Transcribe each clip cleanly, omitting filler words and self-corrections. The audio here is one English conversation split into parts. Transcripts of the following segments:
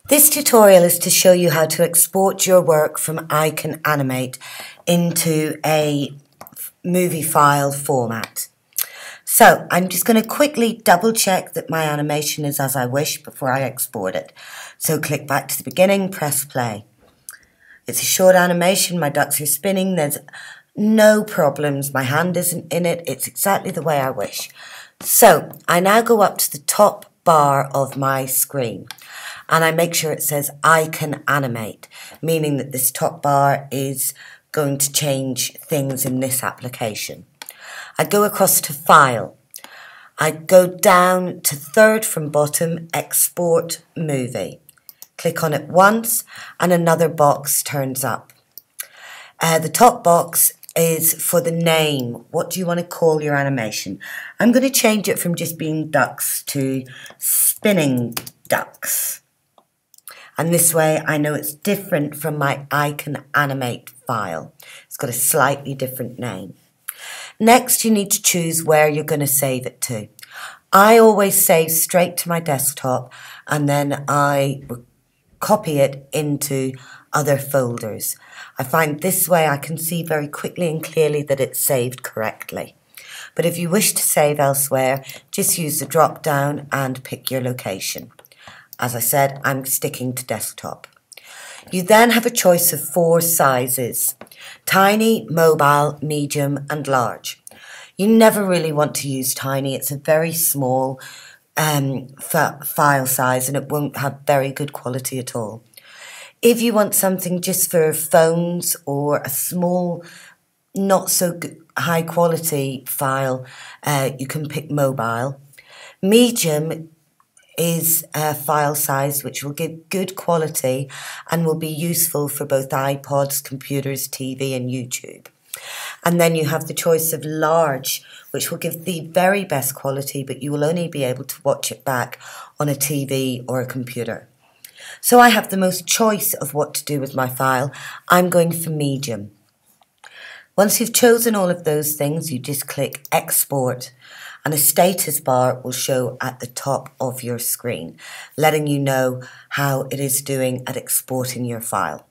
This tutorial is to show you how to export your work from iCanAnimate into a movie file format. So I'm just going to quickly double check that my animation is as I wish before I export it. So click back to the beginning, press play. It's a short animation, my ducks are spinning, there's no problems, my hand isn't in it, it's exactly the way I wish. So I now go up to the top bar of my screen and I make sure it says iCanAnimate, meaning that this top bar is going to change things in this application. I go across to File. I go down to third from bottom, Export Movie. Click on it once and another box turns up. The top box is for the name. What do you want to call your animation? I'm going to change it from just being ducks to spinning ducks. And this way I know it's different from my iCanAnimate file. It's got a slightly different name. Next, you need to choose where you're going to save it to. I always save straight to my desktop and then I copy it into other folders. I find this way I can see very quickly and clearly that it's saved correctly. But if you wish to save elsewhere, just use the drop down and pick your location. As I said, I'm sticking to desktop. You then have a choice of 4 sizes: tiny, mobile, medium and large. You never really want to use tiny. It's a very small file size and it won't have very good quality at all. If you want something just for phones or a small, not so high quality file, you can pick mobile. Medium is a file size which will give good quality and will be useful for both iPods, computers, TV and YouTube. And then you have the choice of large, which will give the very best quality, but you will only be able to watch it back on a TV or a computer. So I have the most choice of what to do with my file. I'm going for medium. Once you've chosen all of those things, you just click Export and a status bar will show at the top of your screen, letting you know how it is doing at exporting your file.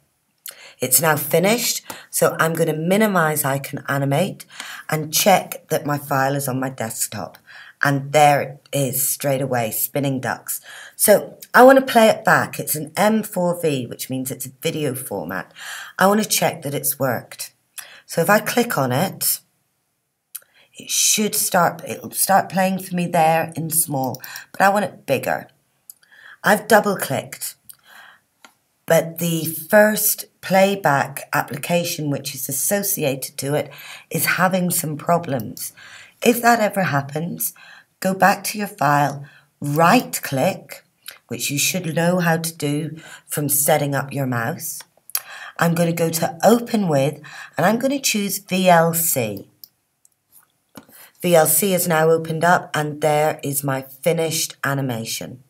It's now finished, so I'm going to minimize iCanAnimate and check that my file is on my desktop. And there it is straight away, spinning ducks. So I want to play it back. It's an M4V, which means it's a video format. I want to check that it's worked. So if I click on it, it'll start playing for me there in small, but I want it bigger. I've double clicked, but the first playback application which is associated to it is having some problems. If that ever happens, go back to your file, right click, which you should know how to do from setting up your mouse. I'm going to go to Open With and I'm going to choose VLC. VLC is now opened up and there is my finished animation.